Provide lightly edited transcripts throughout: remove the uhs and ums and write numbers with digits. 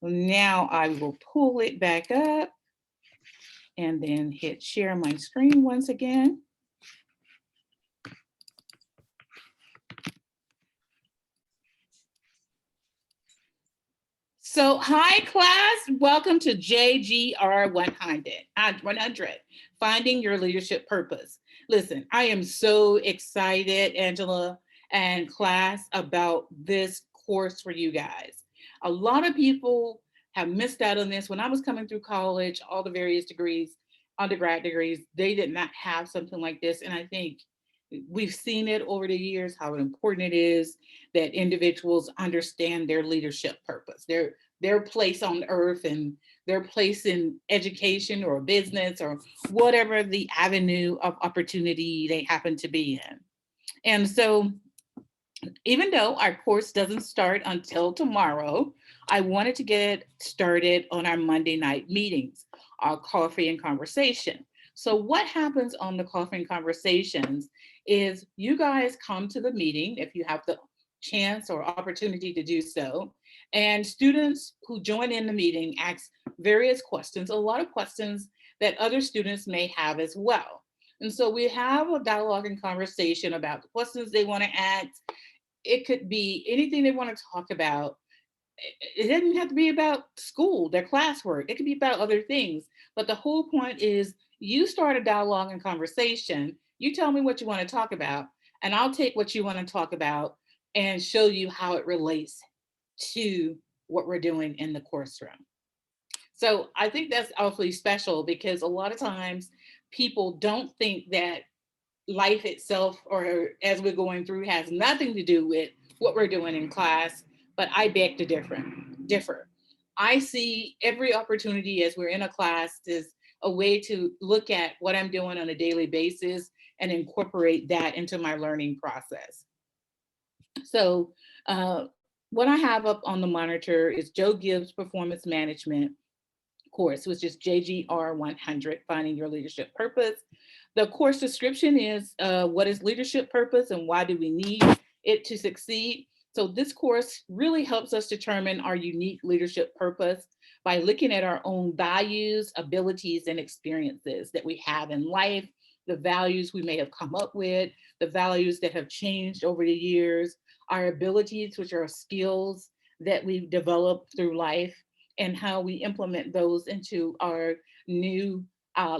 Now I will pull it back up and then hit share my screen once again. So, hi class, welcome to JGR 100, Finding Your Leadership Purpose. Listen, I am so excited, Angela and class, about this course for you guys. A lot of people have missed out on this. When I was coming through college, all the various degrees, undergrad degrees, they did not have something like this. And I think we've seen it over the years, how important it is that individuals understand their leadership purpose, their place on earth and their place in education or business or whatever the avenue of opportunity they happen to be in. And so even though our course doesn't start until tomorrow, I wanted to get started on our Monday night meetings, our coffee and conversation. So what happens on the coffee and conversations is you guys come to the meeting if you have the chance or opportunity to do so. And students who join in the meeting ask various questions, a lot of questions that other students may have as well. And so we have a dialogue and conversation about the questions they want to ask. It could be anything they want to talk about. It doesn't have to be about school, their classwork. It could be about other things. But the whole point is you start a dialogue and conversation. You tell me what you want to talk about, and I'll take what you want to talk about and show you how it relates to what we're doing in the course room. So I think that's awfully special because a lot of times people don't think that life itself or as we're going through has nothing to do with what we're doing in class, but I beg to differ. I see every opportunity as we're in a class as a way to look at what I'm doing on a daily basis and incorporate that into my learning process. So what I have up on the monitor is Joe Gibbs Performance Management course, which is JGR 100, Finding Your Leadership Purpose. The course description is what is leadership purpose and why do we need it to succeed? So this course really helps us determine our unique leadership purpose by looking at our own values, abilities, and experiences that we have in life, the values we may have come up with, the values that have changed over the years, our abilities, which are skills that we've developed through life, and how we implement those into our new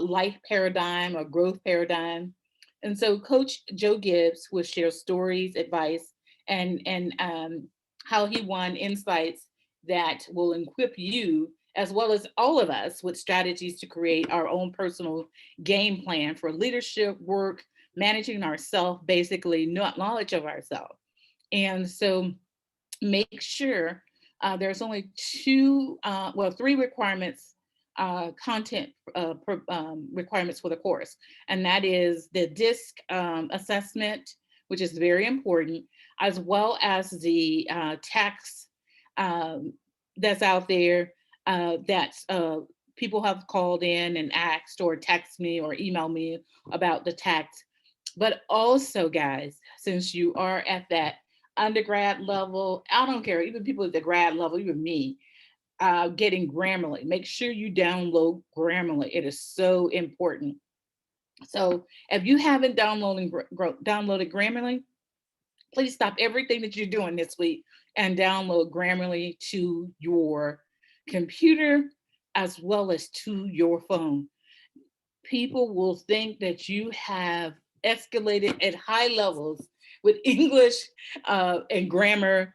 life paradigm or growth paradigm. And so Coach Joe Gibbs will share stories, advice, and how he won insights that will equip you as well as all of us with strategies to create our own personal game plan for leadership, work, managing ourselves, basically knowledge of ourselves. And so make sure there's only three requirements, content requirements for the course. And that is the DISC assessment, which is very important, as well as the text that's out there that people have called in and asked or text me or email me about the text. But also, guys, since you are at that undergrad level, I don't care, even people at the grad level, even me, getting Grammarly. Make sure you download Grammarly. It is so important. So if you haven't downloaded Grammarly, please stop everything that you're doing this week and download Grammarly to your computer as well as to your phone. People will think that you have escalated at high levels with English and grammar,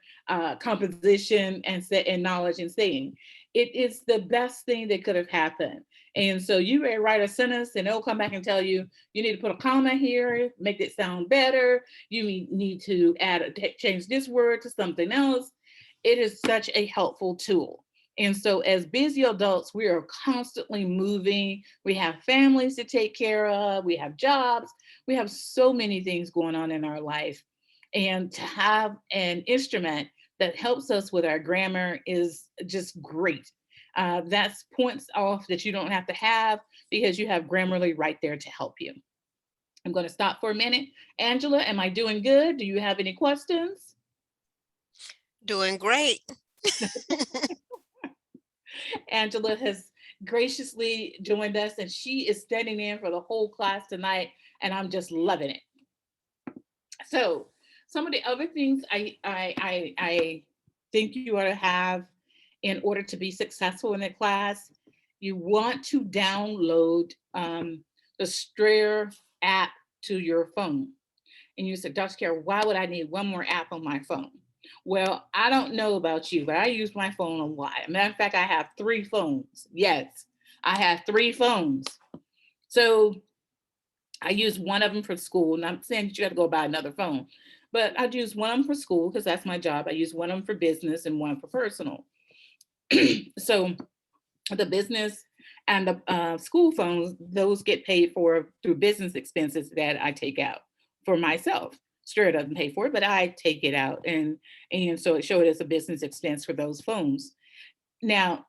composition, and knowledge and saying. It is the best thing that could have happened. And so you may write a sentence and it'll come back and tell you, you need to put a comma here, make it sound better. You need to change this word to something else. It is such a helpful tool. And so as busy adults, we are constantly moving. We have families to take care of. We have jobs. We have so many things going on in our life. And to have an instrument that helps us with our grammar is just great. That's points off that you don't have to have because you have Grammarly right there to help you. I'm going to stop for a minute. Angela, am I doing good? Do you have any questions? Doing great. Angela has graciously joined us, and she is standing in for the whole class tonight, and I'm just loving it. So, some of the other things I think you ought to have in order to be successful in the class, you want to download the Strayer app to your phone. And you said, Dr. Carol, why would I need one more app on my phone? Well, I don't know about you, but I use my phone a lot. Matter of fact, I have three phones. Yes, I have three phones. So I use one of them for school. And I'm saying that you got to go buy another phone, but I use one of them for school because that's my job. I use one of them for business and one for personal. So the business and the school phones, those get paid for through business expenses that I take out for myself. Sure, it doesn't pay for it, but I take it out, and so it showed as a business expense for those phones. Now,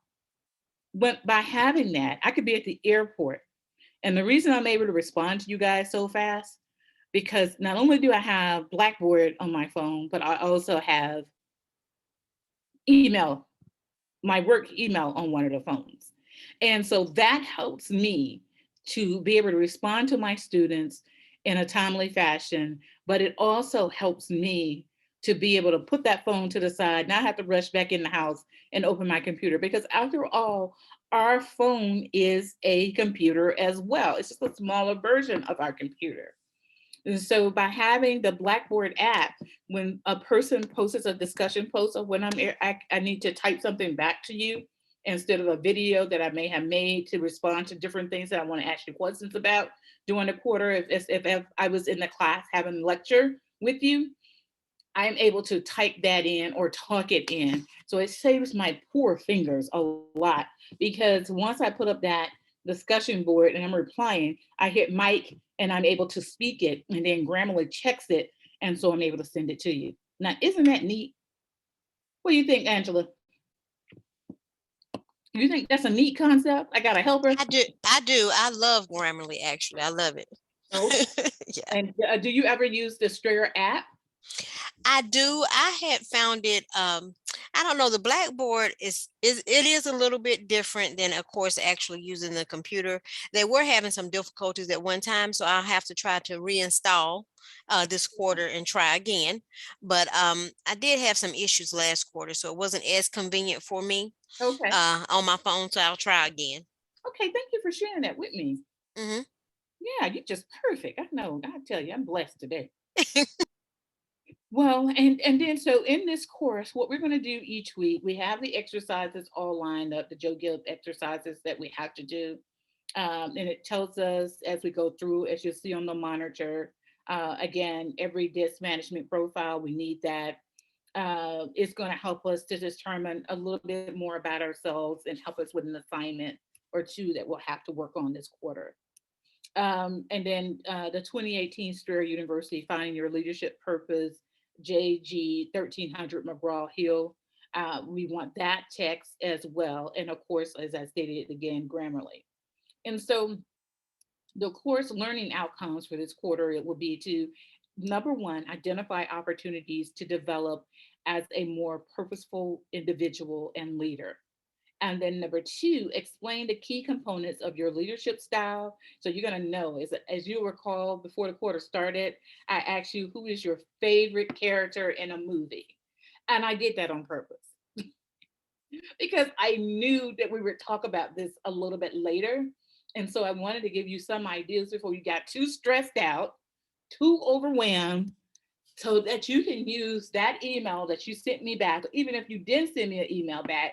but by having that, I could be at the airport, and the reason I'm able to respond to you guys so fast because not only do I have Blackboard on my phone, but I also have email, my work email on one of the phones. And so that helps me to be able to respond to my students in a timely fashion, but it also helps me to be able to put that phone to the side, not have to rush back in the house and open my computer. Because after all, our phone is a computer as well. It's just a smaller version of our computer. And so by having the Blackboard app, when a person posts a discussion post or when I need to type something back to you instead of a video that I may have made to respond to different things that I want to ask you questions about during the quarter, if I was in the class having a lecture with you, I am able to type that in or talk it in. So it saves my poor fingers a lot because once I put up that discussion board and I'm replying, I hit mic and I'm able to speak it, and then Grammarly checks it. And so I'm able to send it to you. Now, isn't that neat? What do you think, Angela? You think that's a neat concept? I got a helper. I love Grammarly, actually. I love it. Okay. Yeah. And do you ever use the Strayer app? I do. I had found it. I don't know. The Blackboard is a little bit different than, of course, actually using the computer. They were having some difficulties at one time, so I'll have to try to reinstall this quarter and try again. But I did have some issues last quarter, so it wasn't as convenient for me Okay. on my phone. So I'll try again. Okay. Thank you for sharing that with me. Hmm. Yeah, you're just perfect. I know. I tell you, I'm blessed today. Well, and then so in this course, what we're going to do each week, we have the exercises all lined up, the Joe Gibb exercises that we have to do. And it tells us as we go through, as you see on the monitor, again, every disc management profile, we need that. It's going to help us to determine a little bit more about ourselves and help us with an assignment or two that we'll have to work on this quarter. And then the 2018 Strayer University Finding Your Leadership Purpose, JG 1300 McGraw Hill. We want that text as well. And of course, as I stated again, Grammarly. And so the course learning outcomes for this quarter, it will be to number one, identify opportunities to develop as a more purposeful individual and leader. And then number two, explain the key components of your leadership style. So you're going to know, as you recall before the quarter started, I asked you, who is your favorite character in a movie? And I did that on purpose because I knew that we would talk about this a little bit later. And so I wanted to give you some ideas before you got too stressed out, too overwhelmed, so that you can use that email that you sent me back. Even if you didn't send me an email back,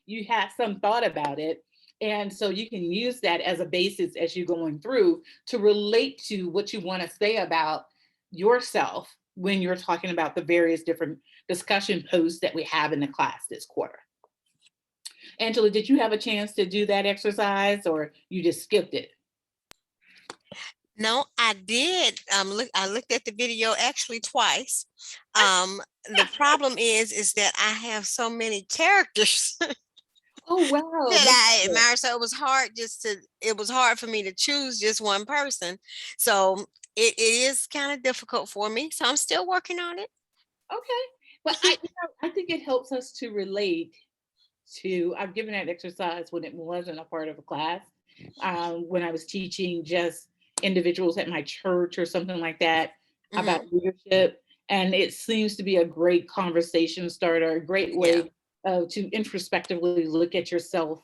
you had some thought about it. And so you can use that as a basis as you're going through to relate to what you want to say about yourself when you're talking about the various different discussion posts that we have in the class this quarter. Angela, did you have a chance to do that exercise or you just skipped it? No, I did. I looked at the video actually twice. The problem is that I have so many characters Oh, wow. that I admire. So it was hard for me to choose just one person. So it is kind of difficult for me. So I'm still working on it. Okay. But I think it helps us to relate to, I've given that exercise when it wasn't a part of a class, when I was teaching just individuals at my church or something like that about Hmm. leadership. And it seems to be a great conversation starter, a great Yeah, way to introspectively look at yourself,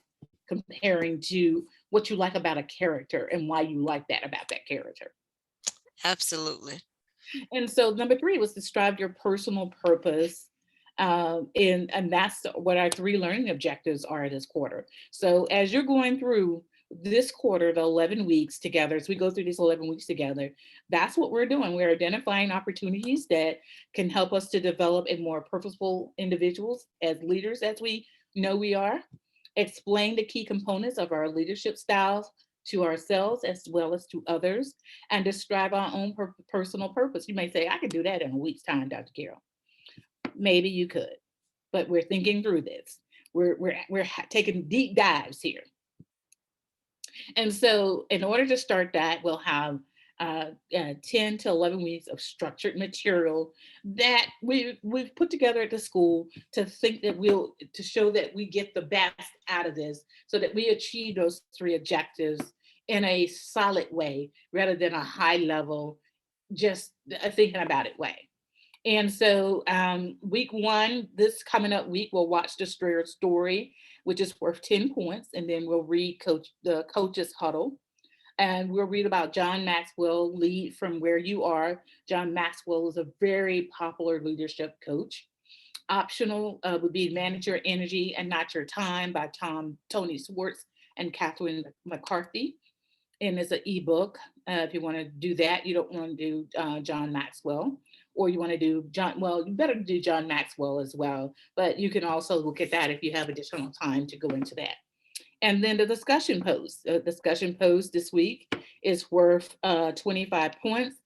comparing to what you like about a character and why you like that about that character. absolutely. And so number three was describe your personal purpose. And that's what our three learning objectives are this quarter. So as you're going through this quarter, the 11 weeks together, as we go through these 11 weeks together, that's what we're doing. We're identifying opportunities that can help us to develop a more purposeful individuals as leaders, as we know we are. Explain the key components of our leadership styles to ourselves as well as to others, and describe our own personal purpose. You may say, I could do that in a week's time, Dr. Carol. Maybe you could, but we're thinking through this. We're taking deep dives here. And so, in order to start that, we'll have 10 to 11 weeks of structured material that we've put together at the school to think that to show that we get the best out of this so that we achieve those three objectives in a solid way rather than a high level, just thinking about it way. And so, week one, this coming up week, we'll watch the Strayer story, which is worth 10 points. And then we'll read the coach's huddle. And we'll read about John Maxwell, Lead from Where You Are. John Maxwell is a very popular leadership coach. Optional would be Manage Your Energy and Not Your Time by Tony Swartz and Catherine McCarthy. And it's an ebook. If you want to do that, you don't want to do John Maxwell, or you want to do John. Well, you better do John Maxwell as well, but you can also look at that if you have additional time to go into that. And then the discussion post. The discussion post this week is worth 25 points.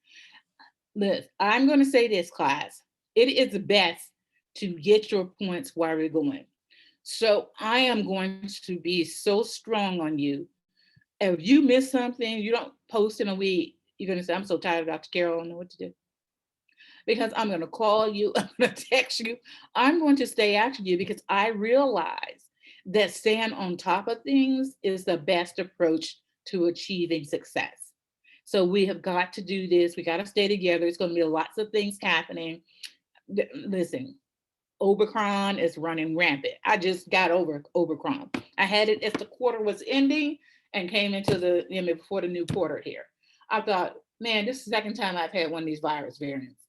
I'm going to say this, class. It is best to get your points while we're going. So I am going to be so strong on you. If you miss something, you don't post in a week, you're going to say, I'm so tired of Dr. Carol, I don't know what to do. Because I'm going to call you, I'm going to text you, I'm going to stay after you because I realize that staying on top of things is the best approach to achieving success. So we have got to do this. We got to stay together. It's going to be lots of things happening. Listen, Omicron is running rampant. I just got over Omicron. I had it as the quarter was ending and came into before the new quarter here. I thought, man, this is the second time I've had one of these virus variants.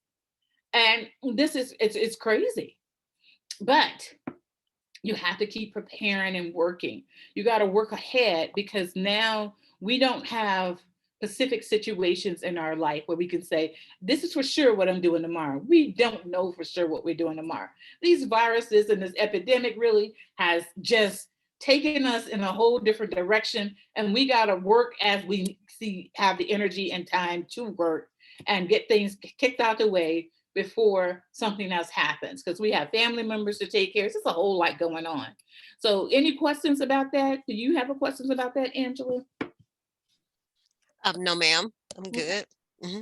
And this is it's crazy. But you have to keep preparing and working. You got to work ahead because now we don't have specific situations in our life where we can say, this is for sure what I'm doing tomorrow. We don't know for sure what we're doing tomorrow. These viruses and this epidemic really has just taken us in a whole different direction. And we got to work as we have the energy and time to work and get things kicked out the way before something else happens, because we have family members to take care of. It's just a whole lot going on. So any questions about that? Do you have a questions about that, Angela? No, ma'am. I'm Okay. good. Hmm.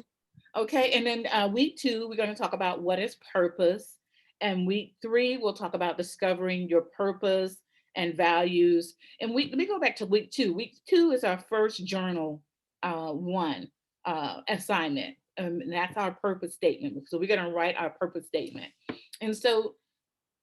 Okay, and then week two, we're going to talk about what is purpose. And week three, we'll talk about discovering your purpose and values. And let me go back to week two. Week two is our first journal one assignment. And that's our purpose statement. So we're going to write our purpose statement. And so,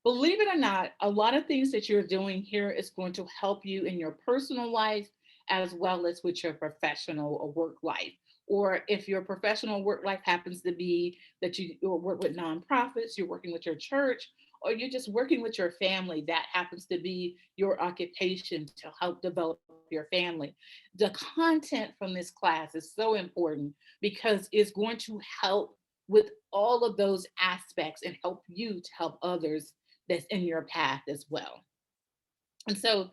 believe it or not, a lot of things that you're doing here is going to help you in your personal life as well as with your professional or work life. Or if your professional work life happens to be that you work with nonprofits, you're working with your church, or you're just working with your family, that happens to be your occupation to help develop your family. The content from this class is so important because it's going to help with all of those aspects and help you to help others that's in your path as well. And so,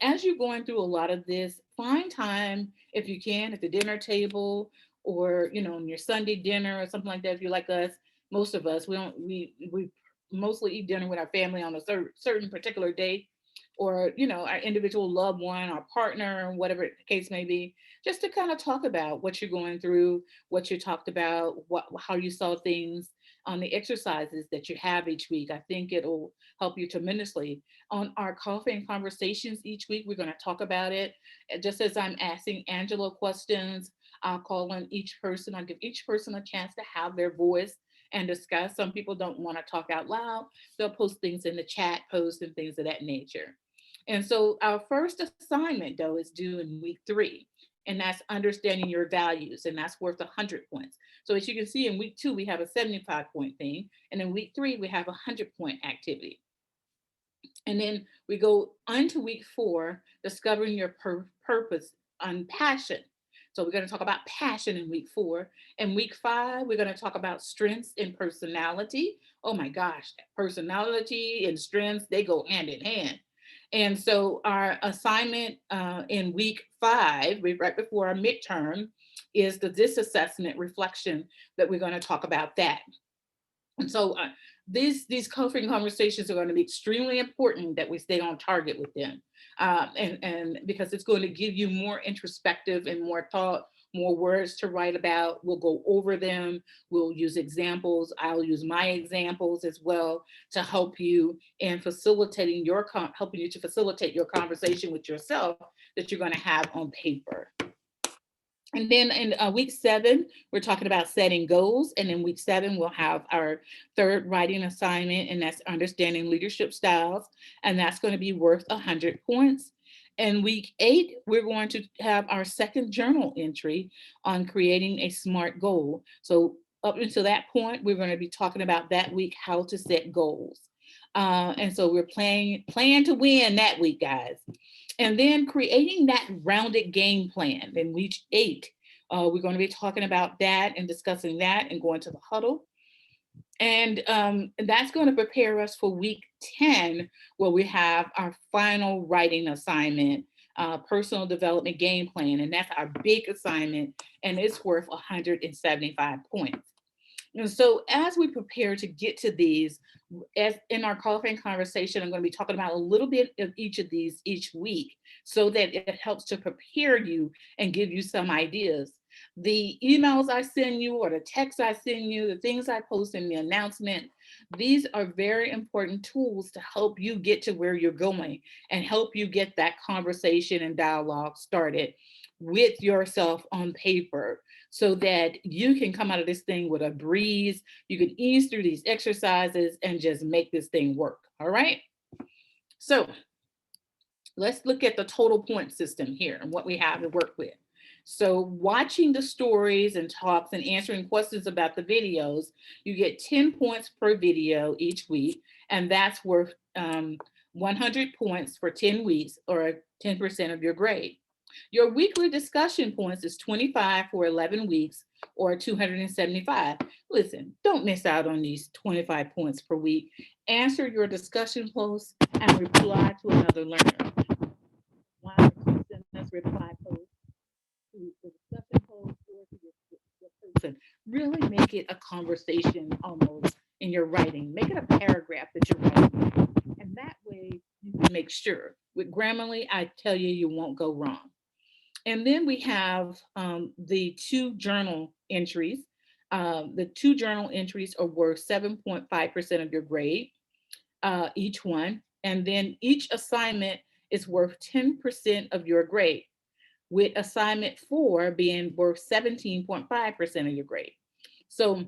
as you're going through a lot of this, find time if you can at the dinner table or on your Sunday dinner or something like that. If you're like us, most of us we mostly eat dinner with our family on a certain particular day, or our individual loved one, our partner, whatever the case may be, just to kind of talk about what you're going through, what you talked about, how you saw things on the exercises that you have each week. I think it'll help you tremendously. On our coffee and conversations each week, we're going to talk about it. Just as I'm asking Angela questions, I'll call on each person. I'll give each person a chance to have their voice and discuss. Some people don't want to talk out loud. They'll post things in the chat, post and things of that nature. And so our first assignment, though, is due in week 3, and that's understanding your values, and that's worth 100 points. So as you can see, in week 2, we have a 75-point thing, and in week 3, we have a 100-point activity. And then we go on to week 4, discovering your purpose on passion. So we're going to talk about passion in week 4. In week 5, we're going to talk about strengths and personality. Oh my gosh, personality and strengths, they go hand in hand. And so our assignment in week 5, right before our midterm, is the this assessment reflection that we're going to talk about that. And so these coaching conversations are going to be extremely important that we stay on target with them, and because it's going to give you more introspective and more thought, more words to write about. We'll go over them. We'll use examples. I'll use my examples as well to help you in facilitating helping you to facilitate your conversation with yourself that you're going to have on paper. And then in week 7, we're talking about setting goals. And in week 7, we'll have our third writing assignment, and that's understanding leadership styles. And that's going to be worth 100 points. In week 8, we're going to have our second journal entry on creating a SMART goal. So up until that point, we're going to be talking about that week, how to set goals. And so we're plan to win that week, guys. And then creating that rounded game plan in week 8. We're going to be talking about that and discussing that and going to the huddle. And that's going to prepare us for week 10, where we have our final writing assignment, personal development game plan. And that's our big assignment, and it's worth 175 points. And so as we prepare to get to these, as in our coffee and conversation, I'm going to be talking about a little bit of each of these each week so that it helps to prepare you and give you some ideas. The emails I send you or the texts I send you, the things I post in the announcement, these are very important tools to help you get to where you're going and help you get that conversation and dialogue started with yourself on paper, so that you can come out of this thing with a breeze. You can ease through these exercises and just make this thing work. All right. So let's look at the total point system here and what we have to work with. So watching the stories and talks and answering questions about the videos, you get 10 points per video each week, and that's worth 100 points for 10 weeks, or 10% of your grade. Your weekly discussion points is 25 for 11 weeks, or 275. Listen, don't miss out on these 25 points per week. Answer your discussion posts and reply to another learner. Why don't you send us reply posts to the discussion post or to your person? Really make it a conversation almost in your writing. Make it a paragraph that you're writing. And that way you can make sure. With Grammarly, I tell you, you won't go wrong. And then we have the 2 journal entries. The 2 journal entries are worth 7.5% of your grade, each one. And then each assignment is worth 10% of your grade, with assignment 4 being worth 17.5% of your grade. So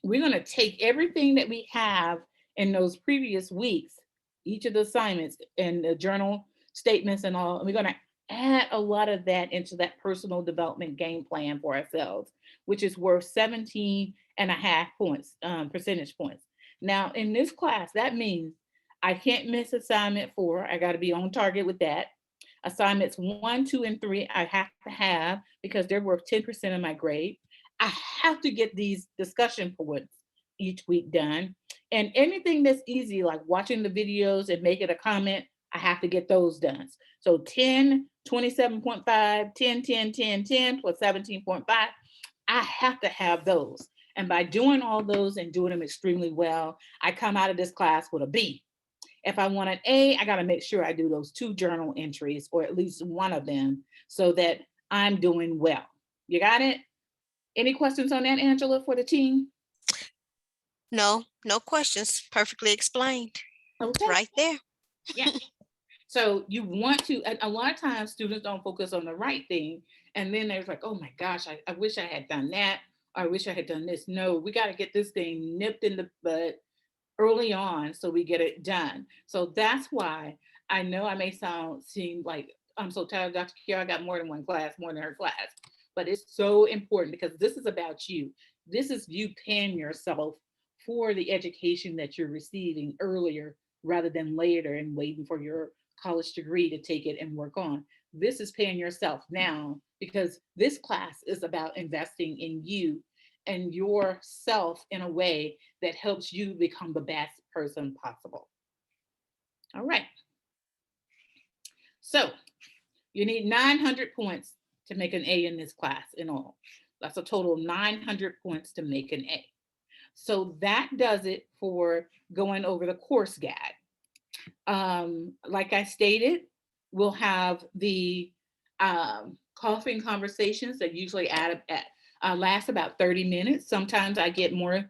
we're going to take everything that we have in those previous weeks, each of the assignments and the journal statements and all, and we're going to add a lot of that into that personal development game plan for ourselves, which is worth 17 and a half points, percentage points. Now, in this class, that means I can't miss assignment 4. I got to be on target with that. Assignments 1, 2, and 3, I have to have because they're worth 10% of my grade. I have to get these discussion points each week done. And anything that's easy, like watching the videos and making a comment, I have to get those done. So 10, 27.5, 10, 10, 10, 10 plus 17.5, I have to have those. And by doing all those and doing them extremely well, I come out of this class with a B. If I want an A, I got to make sure I do those 2 journal entries, or at least one of them, so that I'm doing well. You got it? Any questions on that, Angela, for the team? No, no questions. Perfectly explained. It's Okay. right there. Yeah. So you want to, a lot of times students don't focus on the right thing. And then there's like, oh my gosh, I wish I had done that. Or I wish I had done this. No, we got to get this thing nipped in the bud early on so we get it done. So that's why I know I may seem like I'm so tired, Dr. Kiara. I got more than one class, more than her class. But it's so important because this is about you. This is you paying yourself for the education that you're receiving earlier rather than later and waiting for your college degree to take it and work on. This is paying yourself now because this class is about investing in you and yourself in a way that helps you become the best person possible. All right. So you need 900 points to make an A in this class in all. That's a total of 900 points to make an A. So that does it for going over the course guide. Like I stated, we'll have the coffee and conversations that usually last about 30 minutes. Sometimes I get more.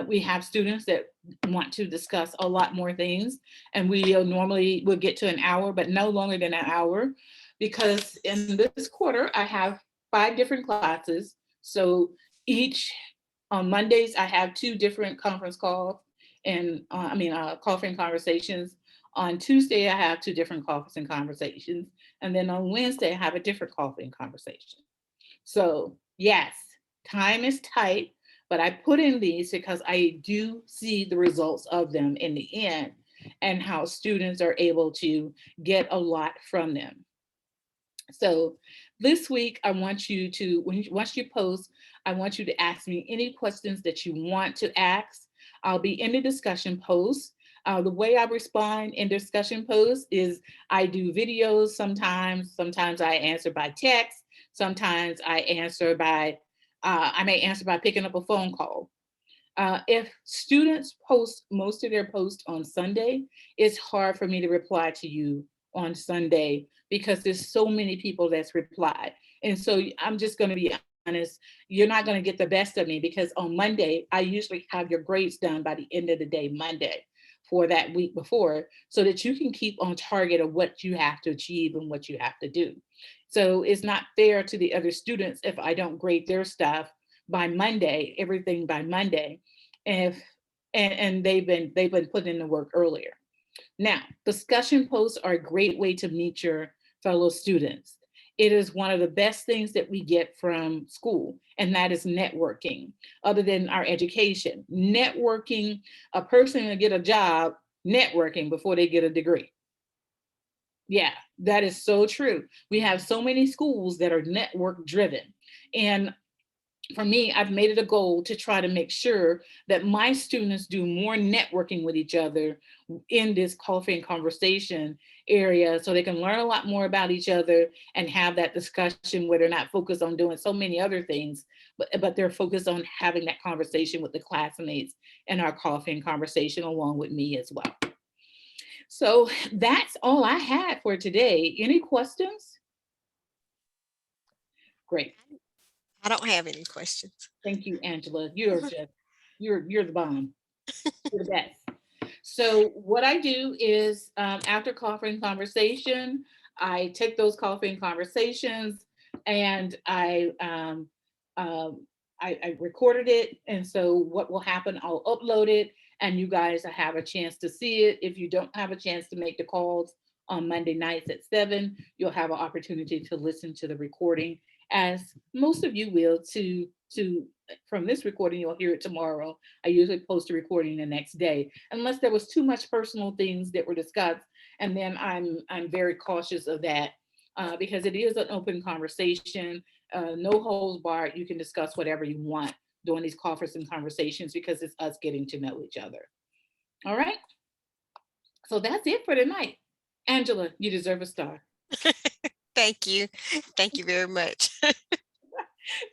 We have students that want to discuss a lot more things, and we normally will get to an hour, but no longer than an hour, because in this quarter I have 5 different classes. So each on Mondays I have 2 different conference calls, and coffee and conversations. On Tuesday, I have 2 different coffees and conversations. And then on Wednesday, I have a different coffee and conversation. So, yes, time is tight, but I put in these because I do see the results of them in the end and how students are able to get a lot from them. So this week, I want you to, once you post, I want you to ask me any questions that you want to ask. I'll be in the discussion post. The way I respond in discussion posts is I do videos sometimes. Sometimes I answer by text. Sometimes I may answer by picking up a phone call. If students post most of their posts on Sunday, it's hard for me to reply to you on Sunday because there's so many people that's replied. And so I'm just going to be honest, you're not going to get the best of me because on Monday, I usually have your grades done by the end of the day, Monday, for that week before, so that you can keep on target of what you have to achieve and what you have to do. So it's not fair to the other students if I don't grade their stuff by Monday, everything by Monday, if and they've been putting in the work earlier. Now, discussion posts are a great way to meet your fellow students. It is one of the best things that we get from school, and that is networking. Other than our education, networking, a person will get a job networking before they get a degree. Yeah, that is so true. We have so many schools that are network driven. And for me, I've made it a goal to try to make sure that my students do more networking with each other in this coffee and conversation area so they can learn a lot more about each other and have that discussion where they're not focused on doing so many other things, but they're focused on having that conversation with the classmates in our coffee and conversation along with me as well. So that's all I had for today. Any questions? Great. I don't have any questions. Thank you, Angela. You're the bomb. You're the best. So what I do is after coffee and conversation, I take those coffee and conversations and I recorded it. And so what will happen, I'll upload it and you guys have a chance to see it. If you don't have a chance to make the calls on Monday nights at 7, you'll have an opportunity to listen to the recording, as most of you will, to from this recording, you'll hear it tomorrow. I usually post a recording the next day, unless there was too much personal things that were discussed. And then I'm very cautious of that because it is an open conversation, no holds barred. You can discuss whatever you want during these coffees and conversations because it's us getting to know each other. All right. So that's it for tonight. Angela, you deserve a star. Thank you. Thank you very much.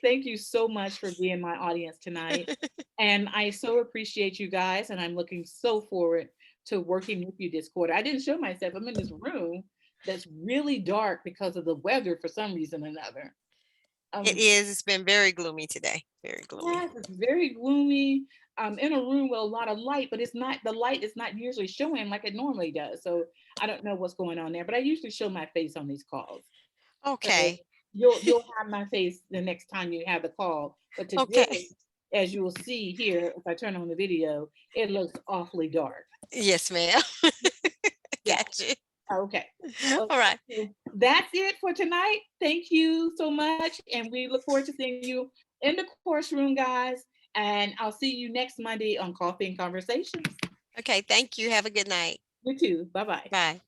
Thank you so much for being my audience tonight. And I so appreciate you guys. And I'm looking so forward to working with you this quarter. I didn't show myself. I'm in this room that's really dark because of the weather for some reason or another. It is. It's been very gloomy today. Very gloomy. Yes, it's very gloomy. I'm in a room with a lot of light, but it's not, the light is not usually showing like it normally does. So I don't know what's going on there, but I usually show my face on these calls. So Okay. you'll have my face the next time you have the call. But Okay. today, as you will see here, if I turn on the video, it looks awfully dark. Yes, ma'am. Yeah. Got you. Okay. All Okay. right. So that's it for tonight. Thank you so much. And we look forward to seeing you in the course room, guys. And I'll see you next Monday on Coffee and Conversations. Okay. Thank you. Have a good night. You too. Bye bye. Bye.